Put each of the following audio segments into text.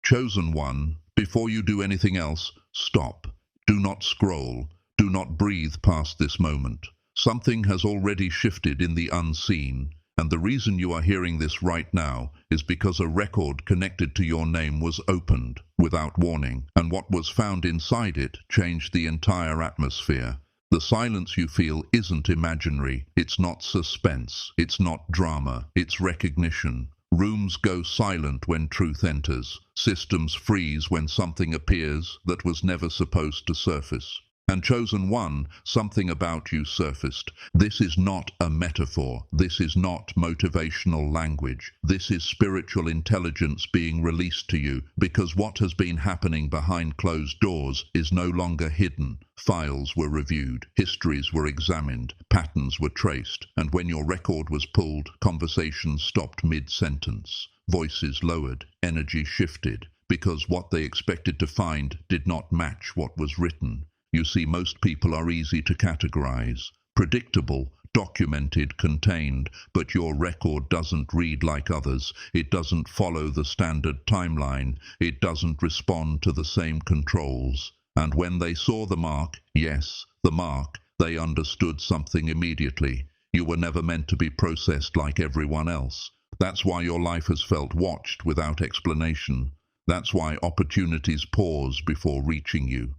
Chosen one, before you do anything else, stop. Do not scroll. Do not breathe past this moment. Something has already shifted in the unseen, and the reason you are hearing this right now is because a record connected to your name was opened without warning, and what was found inside it changed the entire atmosphere. The silence you feel isn't imaginary, it's not suspense, it's not drama, it's recognition. Rooms go silent when truth enters. Systems freeze when something appears that was never supposed to surface. And chosen one, something about you surfaced. This is not a metaphor. This is not motivational language. This is spiritual intelligence being released to you, because what has been happening behind closed doors is no longer hidden. Files were reviewed, histories were examined, patterns were traced, and when your record was pulled, conversations stopped mid-sentence. Voices lowered, energy shifted, because what they expected to find did not match what was written. You see, most people are easy to categorize. Predictable, documented, contained, but your record doesn't read like others. It doesn't follow the standard timeline. It doesn't respond to the same controls. And when they saw the mark, yes, the mark, they understood something immediately. You were never meant to be processed like everyone else. That's why your life has felt watched without explanation. That's why opportunities pause before reaching you.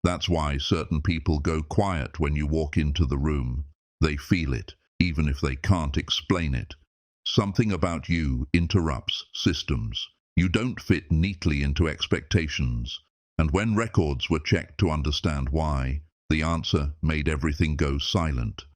That's why certain people go quiet when you walk into the room. They feel it, even if they can't explain it. Something about you interrupts systems. You don't fit neatly into expectations. And when records were checked to understand why, the answer made everything go silent.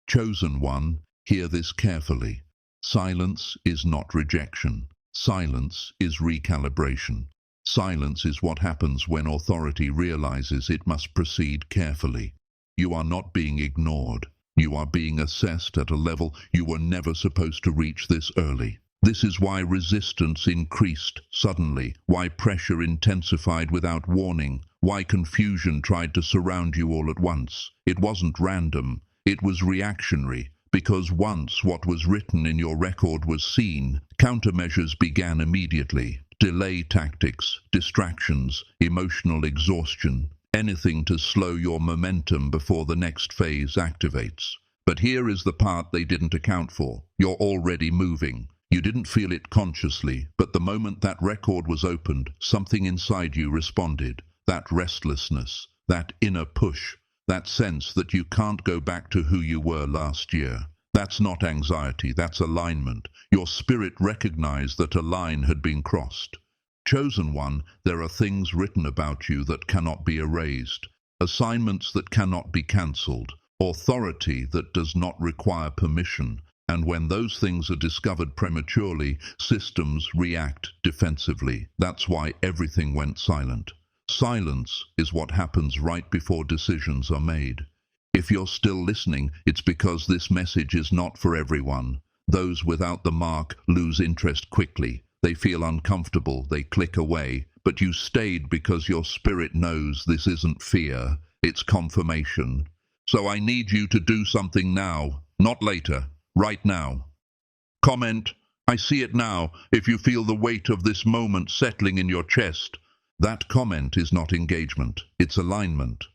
Chosen one, hear this carefully. Silence is not rejection. Silence is recalibration. Silence is what happens when authority realizes it must proceed carefully. You are not being ignored. You are being assessed at a level you were never supposed to reach this early. This is why resistance increased suddenly, why pressure intensified without warning, why confusion tried to surround you all at once. It wasn't random. It was reactionary. Because once what was written in your record was seen, countermeasures began immediately. Delay tactics, distractions, emotional exhaustion, anything to slow your momentum before the next phase activates. But here is the part they didn't account for. You're already moving. You didn't feel it consciously, but the moment that record was opened, something inside you responded. That restlessness, that inner push, that sense that you can't go back to who you were last year. That's not anxiety, that's alignment. Your spirit recognized that a line had been crossed. Chosen one, there are things written about you that cannot be erased, assignments that cannot be cancelled, authority that does not require permission. And when those things are discovered prematurely, systems react defensively. That's why everything went silent. Silence is what happens right before decisions are made. If you're still listening, it's because this message is not for everyone. Those without the mark lose interest quickly. They feel uncomfortable, they click away. But you stayed because your spirit knows this isn't fear, it's confirmation. So I need you to do something now, not later, right now. Comment, I see it now, if you feel the weight of this moment settling in your chest. That comment is not engagement, it's alignment.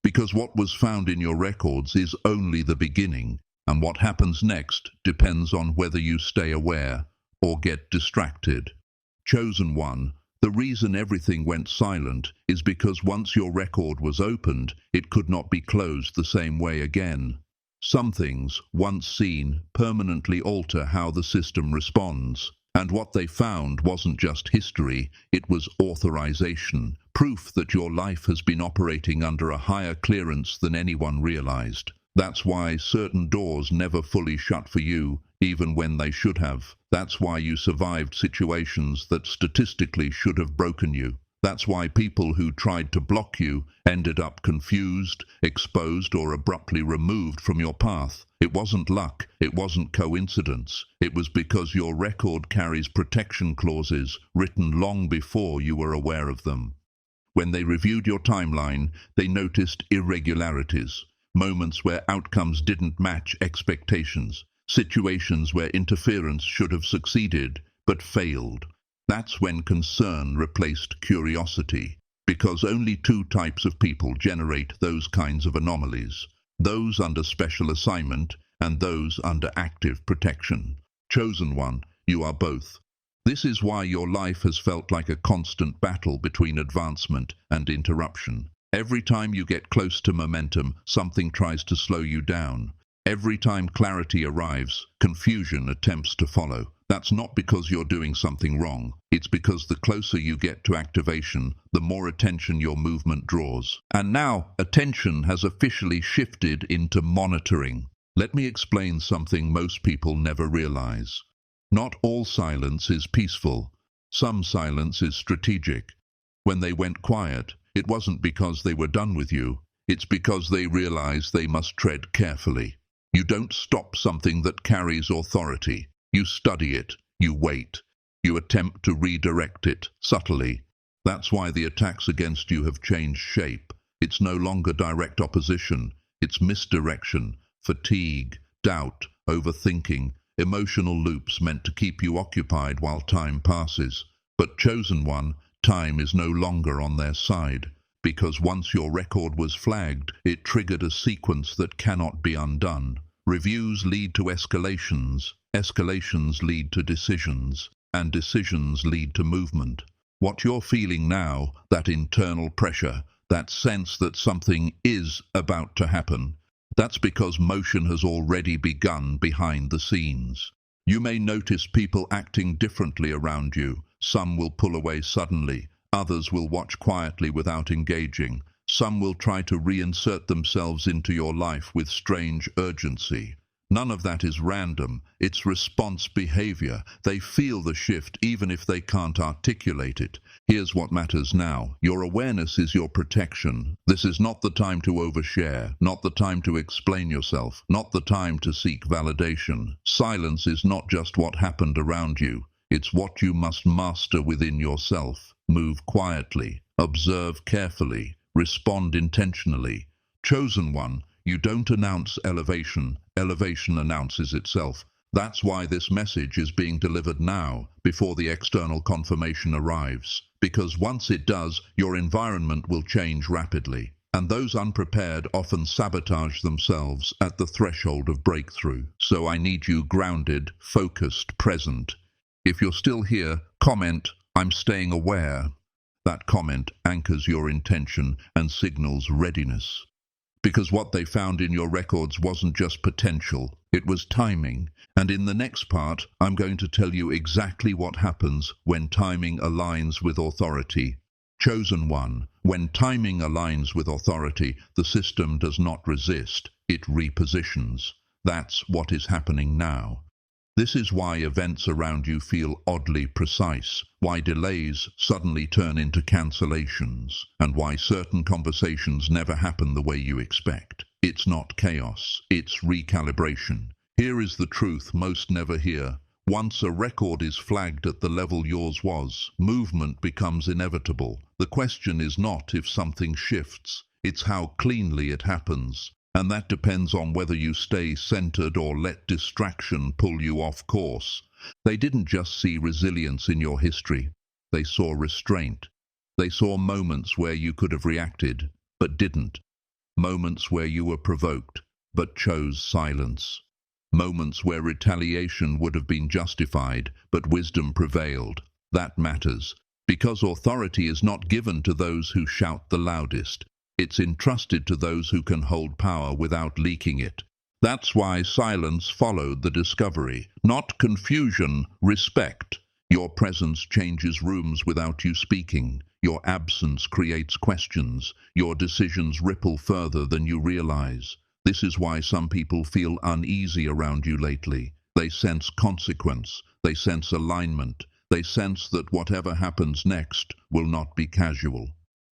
Because what was found in your records is only the beginning, and what happens next depends on whether you stay aware or get distracted. Chosen one, the reason everything went silent is because once your record was opened, it could not be closed the same way again. Some things, once seen, permanently alter how the system responds. And what they found wasn't just history, it was authorization, proof that your life has been operating under a higher clearance than anyone realized. That's why certain doors never fully shut for you, even when they should have. That's why you survived situations that statistically should have broken you. That's why people who tried to block you ended up confused, exposed, or abruptly removed from your path. It wasn't luck, it wasn't coincidence. It was because your record carries protection clauses written long before you were aware of them. When they reviewed your timeline, they noticed irregularities, moments where outcomes didn't match expectations, situations where interference should have succeeded but failed. That's when concern replaced curiosity, because only two types of people generate those kinds of anomalies: those under special assignment and those under active protection. Chosen one, you are both. This is why your life has felt like a constant battle between advancement and interruption. Every time you get close to momentum, something tries to slow you down. Every time clarity arrives, confusion attempts to follow. That's not because you're doing something wrong. It's because the closer you get to activation, the more attention your movement draws. And now, attention has officially shifted into monitoring. Let me explain something most people never realize. Not all silence is peaceful. Some silence is strategic. When they went quiet, it wasn't because they were done with you. It's because they realized they must tread carefully. You don't stop something that carries authority. You study it. You wait. You attempt to redirect it subtly. That's why the attacks against you have changed shape. It's no longer direct opposition. It's misdirection, fatigue, doubt, overthinking, emotional loops meant to keep you occupied while time passes. But chosen one, time is no longer on their side, because once your record was flagged, it triggered a sequence that cannot be undone. Reviews lead to escalations, escalations lead to decisions, and decisions lead to movement. What you're feeling now, that internal pressure, that sense that something is about to happen, that's because motion has already begun behind the scenes. You may notice people acting differently around you. Some will pull away suddenly, others will watch quietly without engaging. Some will try to reinsert themselves into your life with strange urgency. None of that is random. It's response behavior. They feel the shift even if they can't articulate it. Here's what matters now. Your awareness is your protection. This is not the time to overshare, not the time to explain yourself, not the time to seek validation. Silence is not just what happened around you. It's what you must master within yourself. Move quietly. Observe carefully. Respond intentionally. Chosen one, you don't announce elevation. Elevation announces itself. That's why this message is being delivered now, before the external confirmation arrives. Because once it does, your environment will change rapidly. And those unprepared often sabotage themselves at the threshold of breakthrough. So I need you grounded, focused, present. If you're still here, comment, "I'm staying aware." That comment anchors your intention and signals readiness. Because what they found in your records wasn't just potential, it was timing. And in the next part, I'm going to tell you exactly what happens when timing aligns with authority. Chosen one, when timing aligns with authority, the system does not resist, it repositions. That's what is happening now. This is why events around you feel oddly precise, why delays suddenly turn into cancellations, and why certain conversations never happen the way you expect. It's not chaos, it's recalibration. Here is the truth most never hear. Once a record is flagged at the level yours was, movement becomes inevitable. The question is not if something shifts, it's how cleanly it happens. And that depends on whether you stay centered or let distraction pull you off course. They didn't just see resilience in your history. They saw restraint. They saw moments where you could have reacted, but didn't. Moments where you were provoked, but chose silence. Moments where retaliation would have been justified, but wisdom prevailed. That matters, because authority is not given to those who shout the loudest. It's entrusted to those who can hold power without leaking it. That's why silence followed the discovery. Not confusion, respect. Your presence changes rooms without you speaking. Your absence creates questions. Your decisions ripple further than you realize. This is why some people feel uneasy around you lately. They sense consequence. They sense alignment. They sense that whatever happens next will not be casual.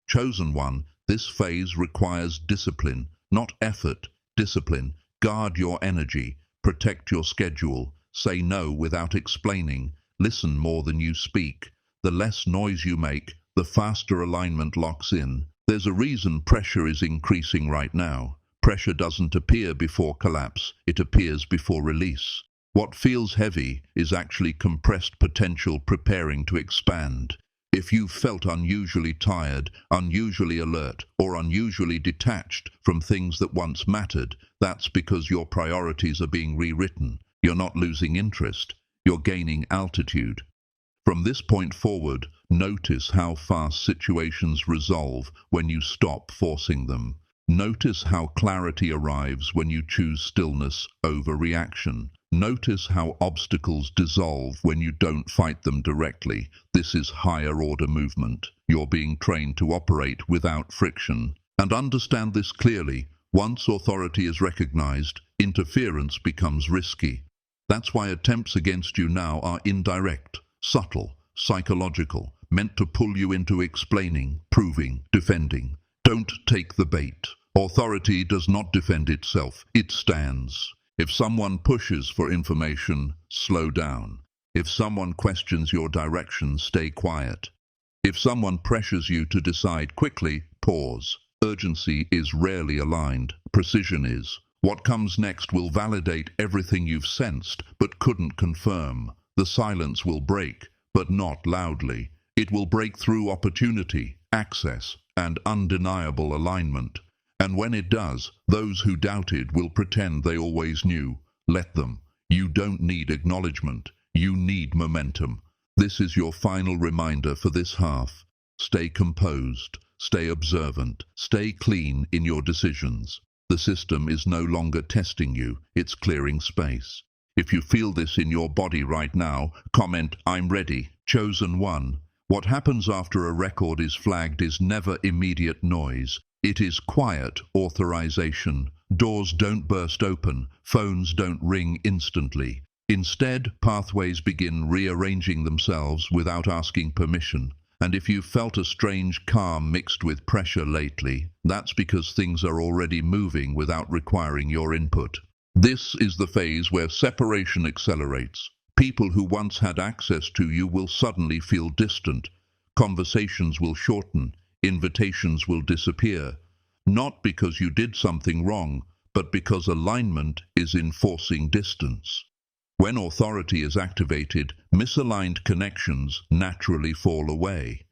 Chosen one, this phase requires discipline, not effort. Discipline. Guard your energy. Protect your schedule. Say no without explaining. Listen more than you speak. The less noise you make, the faster alignment locks in. There's a reason pressure is increasing right now. Pressure doesn't appear before collapse. It appears before release. What feels heavy is actually compressed potential preparing to expand. If you've felt unusually tired, unusually alert, or unusually detached from things that once mattered, that's because your priorities are being rewritten. You're not losing interest, you're gaining altitude. From this point forward, notice how fast situations resolve when you stop forcing them. Notice how clarity arrives when you choose stillness over reaction. Notice how obstacles dissolve when you don't fight them directly. This is higher order movement. You're being trained to operate without friction. And understand this clearly. Once authority is recognized, interference becomes risky. That's why attempts against you now are indirect, subtle, psychological, meant to pull you into explaining, proving, defending. Don't take the bait. Authority does not defend itself, it stands. If someone pushes for information, slow down. If someone questions your direction, stay quiet. If someone pressures you to decide quickly, pause. Urgency is rarely aligned, precision is. What comes next will validate everything you've sensed but couldn't confirm. The silence will break, but not loudly. It will break through opportunity, access, and undeniable alignment. And when it does, those who doubted will pretend they always knew. Let them. You don't need acknowledgement. You need momentum. This is your final reminder for this half. Stay composed, stay observant, stay clean in your decisions. The system is no longer testing you, it's clearing space. If you feel this in your body right now, comment, "I'm ready." Chosen one. What happens after a record is flagged is never immediate noise. It is quiet authorization. Doors don't burst open, phones don't ring instantly. Instead, pathways begin rearranging themselves without asking permission. And if you've felt a strange calm mixed with pressure lately, that's because things are already moving without requiring your input. This is the phase where separation accelerates. People who once had access to you will suddenly feel distant. Conversations will shorten. Invitations will disappear. Not because you did something wrong, but because alignment is enforcing distance. When authority is activated, misaligned connections naturally fall away.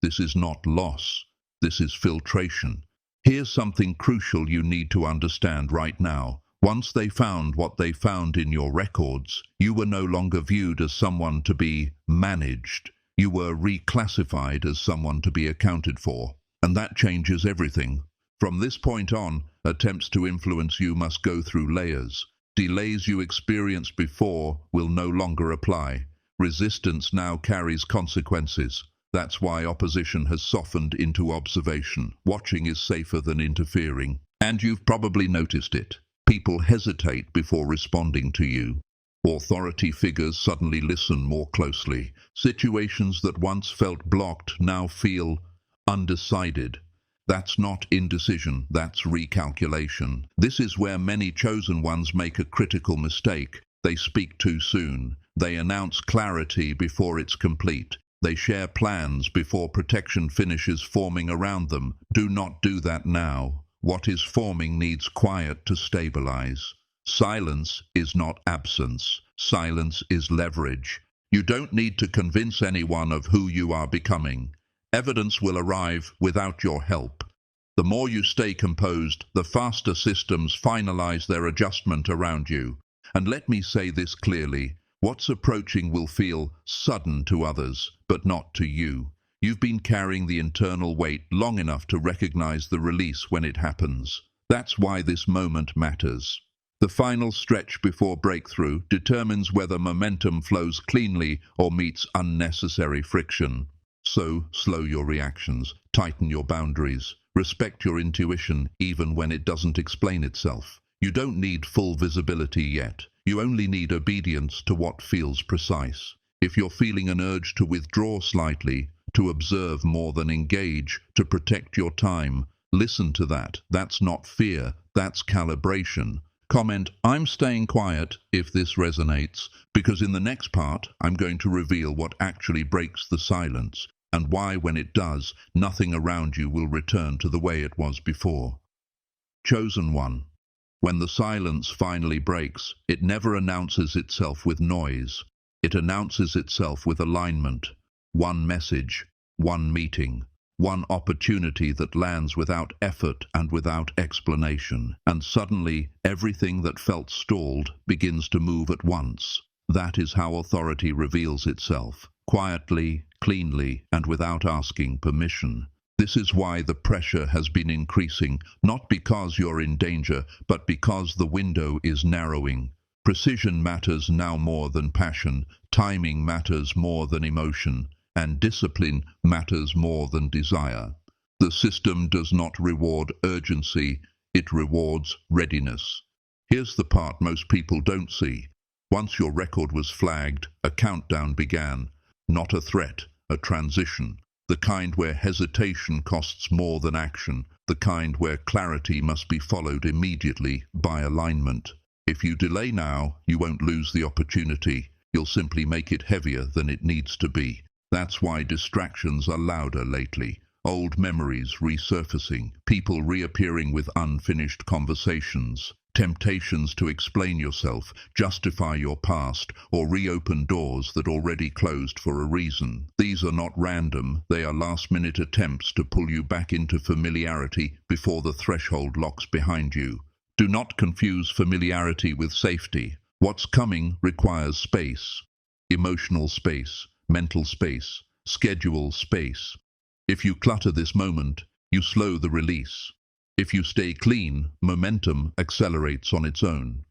This is not loss. This is filtration. Here's something crucial you need to understand right now. Once they found what they found in your records, you were no longer viewed as someone to be managed. You were reclassified as someone to be accounted for. And that changes everything. From this point on, attempts to influence you must go through layers. Delays you experienced before will no longer apply. Resistance now carries consequences. That's why opposition has softened into observation. Watching is safer than interfering. And you've probably noticed it. People hesitate before responding to you. Authority figures suddenly listen more closely. Situations that once felt blocked now feel undecided. That's not indecision, that's recalculation. This is where many chosen ones make a critical mistake. They speak too soon. They announce clarity before it's complete. They share plans before protection finishes forming around them. Do not do that now. What is forming needs quiet to stabilize. Silence is not absence. Silence is leverage. You don't need to convince anyone of who you are becoming. Evidence will arrive without your help. The more you stay composed, the faster systems finalize their adjustment around you. And let me say this clearly, what's approaching will feel sudden to others, but not to you. You've been carrying the internal weight long enough to recognize the release when it happens. That's why this moment matters. The final stretch before breakthrough determines whether momentum flows cleanly or meets unnecessary friction. So, slow your reactions, tighten your boundaries, respect your intuition even when it doesn't explain itself. You don't need full visibility yet. You only need obedience to what feels precise. If you're feeling an urge to withdraw slightly, to observe more than engage, to protect your time, listen to that. That's not fear, that's calibration. Comment, "I'm staying quiet," if this resonates, because in the next part, I'm going to reveal what actually breaks the silence, and why, when it does, nothing around you will return to the way it was before. Chosen one. When the silence finally breaks, it never announces itself with noise. It announces itself with alignment. One message, one meeting, one opportunity that lands without effort and without explanation. And suddenly, everything that felt stalled begins to move at once. That is how authority reveals itself, quietly, cleanly, and without asking permission. This is why the pressure has been increasing, not because you're in danger, but because the window is narrowing. Precision matters now more than passion, timing matters more than emotion, and discipline matters more than desire. The system does not reward urgency, it rewards readiness. Here's the part most people don't see. Once your record was flagged, a countdown began. Not a threat, a transition. The kind where hesitation costs more than action. The kind where clarity must be followed immediately by alignment. If you delay now, you won't lose the opportunity. You'll simply make it heavier than it needs to be. That's why distractions are louder lately. Old memories resurfacing, people reappearing with unfinished conversations, temptations to explain yourself, justify your past, or reopen doors that already closed for a reason. These are not random, they are last-minute attempts to pull you back into familiarity before the threshold locks behind you. Do not confuse familiarity with safety. What's coming requires space. Emotional space, mental space, schedule space. If you clutter this moment, you slow the release. If you stay clean, momentum accelerates on its own.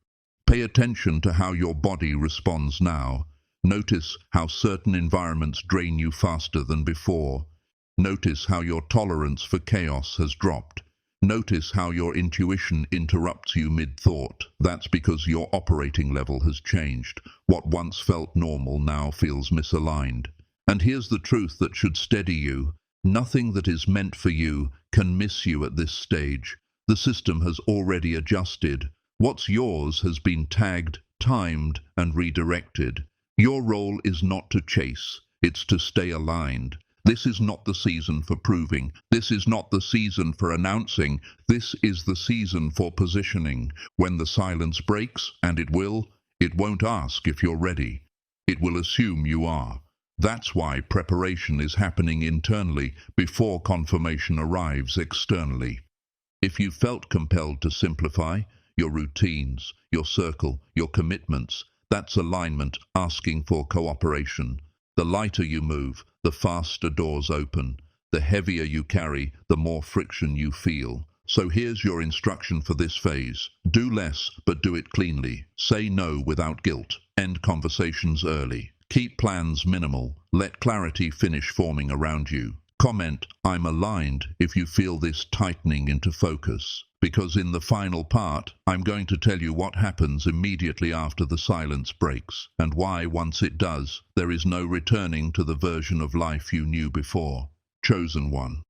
Pay attention to how your body responds now. Notice how certain environments drain you faster than before. Notice how your tolerance for chaos has dropped. Notice how your intuition interrupts you mid-thought. That's because your operating level has changed. What once felt normal now feels misaligned. And here's the truth that should steady you. Nothing that is meant for you can miss you at this stage. The system has already adjusted. What's yours has been tagged, timed, and redirected. Your role is not to chase, it's to stay aligned. This is not the season for proving. This is not the season for announcing. This is the season for positioning. When the silence breaks, and it won't ask if you're ready. It will assume you are. That's why preparation is happening internally before confirmation arrives externally. If you felt compelled to simplify your routines, your circle, your commitments, that's alignment asking for cooperation. The lighter you move, the faster doors open. The heavier you carry, the more friction you feel. So here's your instruction for this phase. Do less, but do it cleanly. Say no without guilt. End conversations early. Keep plans minimal. Let clarity finish forming around you. Comment, "I'm aligned," if you feel this tightening into focus. Because in the final part, I'm going to tell you what happens immediately after the silence breaks, and why, once it does, there is no returning to the version of life you knew before. Chosen one.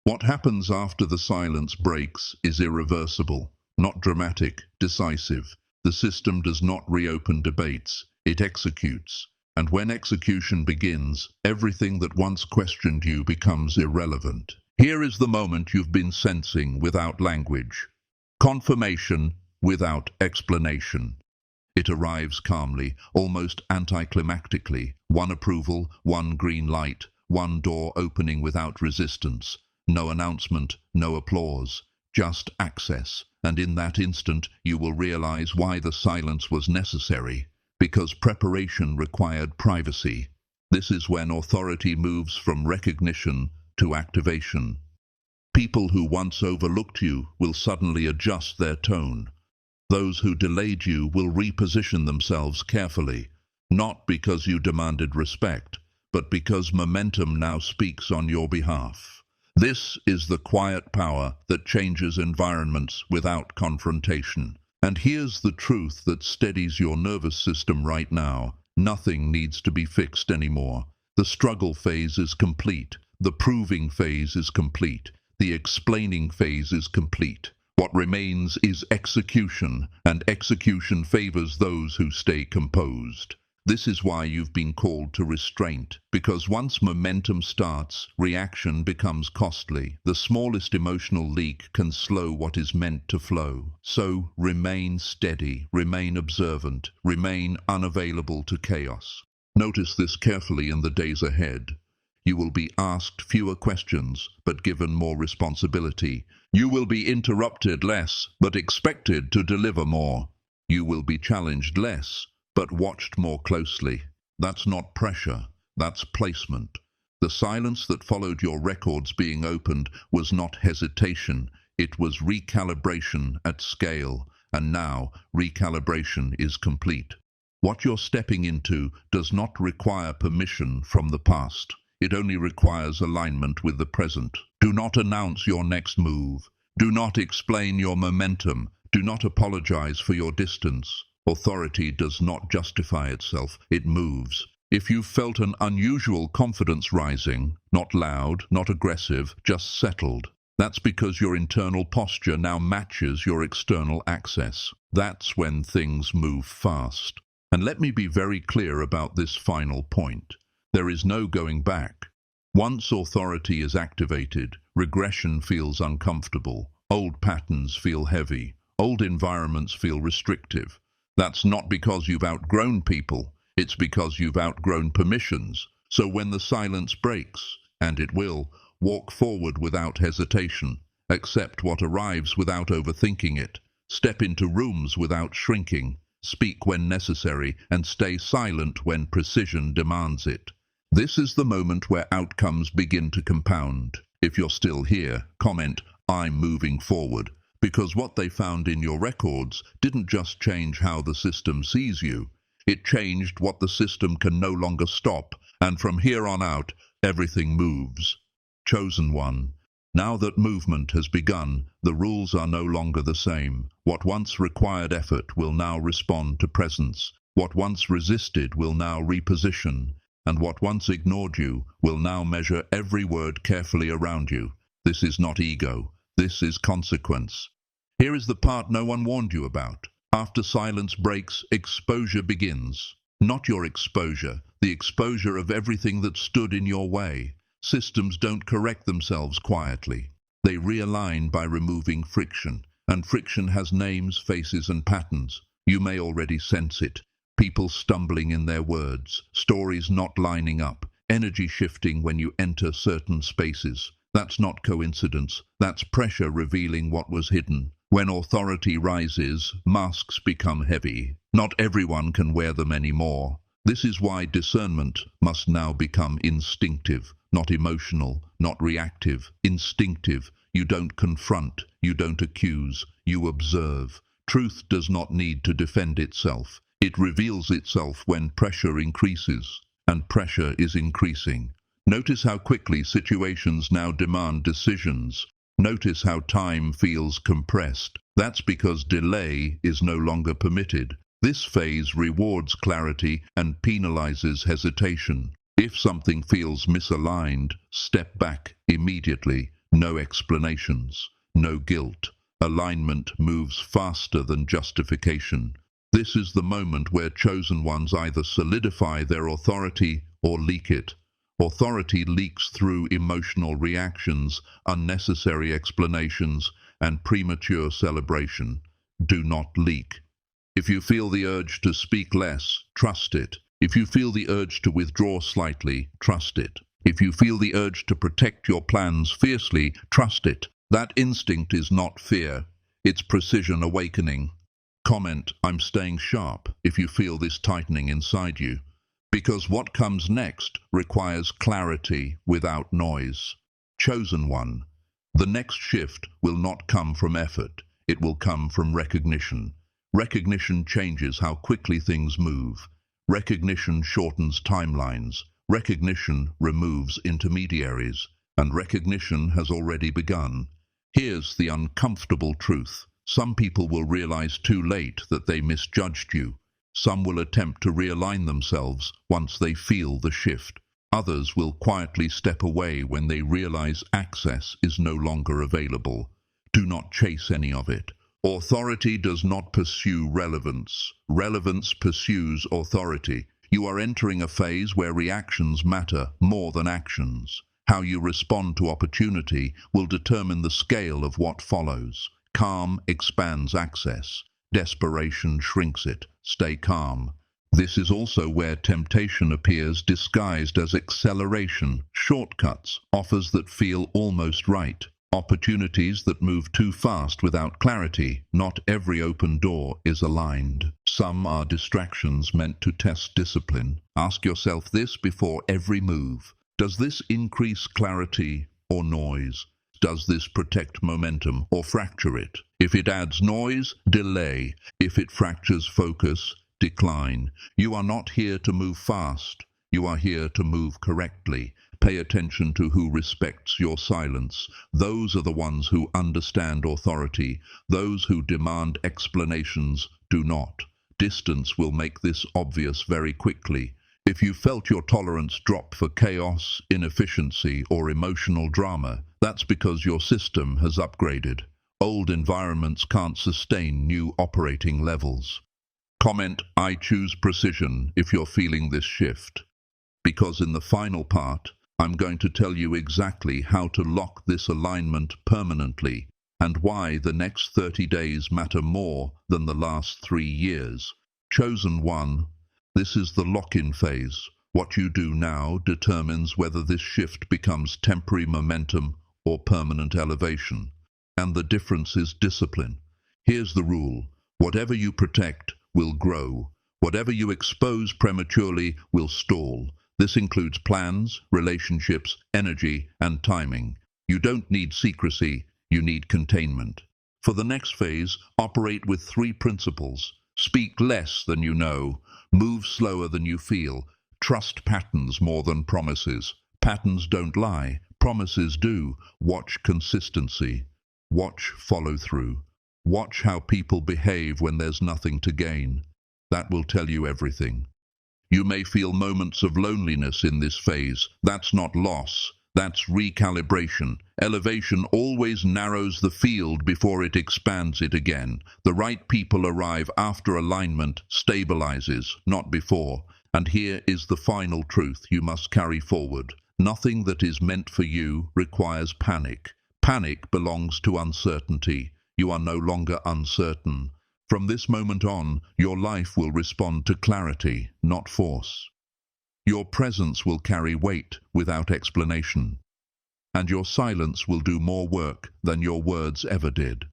What happens after the silence breaks is irreversible, not dramatic, decisive. The system does not reopen debates, it executes. And when execution begins, everything that once questioned you becomes irrelevant. Here is the moment you've been sensing without language. Confirmation without explanation. It arrives calmly, almost anticlimactically. One approval, one green light, one door opening without resistance. No announcement, no applause, just access. And in that instant, you will realize why the silence was necessary. Because preparation required privacy. This is when authority moves from recognition to activation. People who once overlooked you will suddenly adjust their tone. Those who delayed you will reposition themselves carefully, not because you demanded respect, but because momentum now speaks on your behalf. This is the quiet power that changes environments without confrontation. And here's the truth that steadies your nervous system right now. Nothing needs to be fixed anymore. The struggle phase is complete. The proving phase is complete. The explaining phase is complete. What remains is execution, and execution favors those who stay composed. This is why you've been called to restraint, because once momentum starts, reaction becomes costly. The smallest emotional leak can slow what is meant to flow. So remain steady, remain observant, remain unavailable to chaos. Notice this carefully in the days ahead. You will be asked fewer questions, but given more responsibility. You will be interrupted less, but expected to deliver more. You will be challenged less, but watched more closely. That's not pressure, that's placement. The silence that followed your records being opened was not hesitation, it was recalibration at scale, and now recalibration is complete. What you're stepping into does not require permission from the past. It only requires alignment with the present. Do not announce your next move. Do not explain your momentum. Do not apologize for your distance. Authority does not justify itself, it moves. If you've felt an unusual confidence rising, not loud, not aggressive, just settled, that's because your internal posture now matches your external access. That's when things move fast. And let me be very clear about this final point. There is no going back. Once authority is activated, regression feels uncomfortable. Old patterns feel heavy. Old environments feel restrictive. That's not because you've outgrown people, it's because you've outgrown permissions. So when the silence breaks, and it will, walk forward without hesitation, accept what arrives without overthinking it, step into rooms without shrinking, speak when necessary, and stay silent when precision demands it. This is the moment where outcomes begin to compound. If you're still here, comment, "I'm moving forward." Because what they found in your records didn't just change how the system sees you, it changed what the system can no longer stop, and from here on out, everything moves. Chosen one. Now that movement has begun, the rules are no longer the same. What once required effort will now respond to presence. What once resisted will now reposition, and what once ignored you will now measure every word carefully around you. This is not ego, this is consequence. Here is the part no one warned you about. After silence breaks, exposure begins. Not your exposure, the exposure of everything that stood in your way. Systems don't correct themselves quietly. They realign by removing friction, and friction has names, faces, and patterns. You may already sense it. People stumbling in their words, stories not lining up, energy shifting when you enter certain spaces. That's not coincidence, that's pressure revealing what was hidden. When authority rises, masks become heavy. Not everyone can wear them anymore. This is why discernment must now become instinctive, not emotional, not reactive, instinctive. You don't confront, you don't accuse, you observe. Truth does not need to defend itself. It reveals itself when pressure increases, and pressure is increasing. Notice how quickly situations now demand decisions. Notice how time feels compressed. That's because delay is no longer permitted. This phase rewards clarity and penalizes hesitation. If something feels misaligned, step back immediately. No explanations, no guilt. Alignment moves faster than justification. This is the moment where chosen ones either solidify their authority or leak it. Authority leaks through emotional reactions, unnecessary explanations, and premature celebration. Do not leak. If you feel the urge to speak less, trust it. If you feel the urge to withdraw slightly, trust it. If you feel the urge to protect your plans fiercely, trust it. That instinct is not fear, it's precision awakening. Comment, "I'm staying sharp," if you feel this tightening inside you. Because what comes next requires clarity without noise. Chosen one. The next shift will not come from effort. It will come from recognition. Recognition changes how quickly things move. Recognition shortens timelines. Recognition removes intermediaries. And recognition has already begun. Here's the uncomfortable truth. Some people will realize too late that they misjudged you. Some will attempt to realign themselves once they feel the shift. Others will quietly step away when they realize access is no longer available. Do not chase any of it. Authority does not pursue relevance. Relevance pursues authority. You are entering a phase where reactions matter more than actions. How you respond to opportunity will determine the scale of what follows. Calm expands access. Desperation shrinks it. Stay calm. This is also where temptation appears disguised as acceleration, shortcuts, offers that feel almost right, opportunities that move too fast without clarity. Not every open door is aligned. Some are distractions meant to test discipline. Ask yourself this before every move. Does this increase clarity or noise? Does this protect momentum or fracture it? If it adds noise, delay. If it fractures focus, decline. You are not here to move fast. You are here to move correctly. Pay attention to who respects your silence. Those are the ones who understand authority. Those who demand explanations do not. Distance will make this obvious very quickly. If you felt your tolerance drop for chaos, inefficiency, or emotional drama, that's because your system has upgraded. Old environments can't sustain new operating levels. Comment, I choose precision if you're feeling this shift. Because in the final part, I'm going to tell you exactly how to lock this alignment permanently and why the next 30 days matter more than the last 3 years. Chosen one, this is the lock-in phase. What you do now determines whether this shift becomes temporary momentum or permanent elevation. And the difference is discipline. Here's the rule. Whatever you protect will grow. Whatever you expose prematurely will stall. This includes plans, relationships, energy, and timing. You don't need secrecy, you need containment. For the next phase, operate with 3 principles. Speak less than you know. Move slower than you feel. Trust patterns more than promises. Patterns don't lie. Promises do. Watch consistency. Watch follow-through. Watch how people behave when there's nothing to gain. That will tell you everything. You may feel moments of loneliness in this phase. That's not loss. That's recalibration. Elevation always narrows the field before it expands it again. The right people arrive after alignment stabilizes, not before. And here is the final truth you must carry forward. Nothing that is meant for you requires panic. Panic belongs to uncertainty. You are no longer uncertain. From this moment on, your life will respond to clarity, not force. Your presence will carry weight without explanation. And your silence will do more work than your words ever did.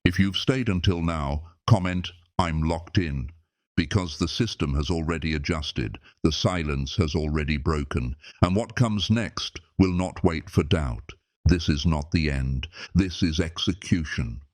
If you've stayed until now, comment, I'm locked in. Because the system has already adjusted, the silence has already broken, and what comes next will not wait for doubt. This is not the end. This is execution.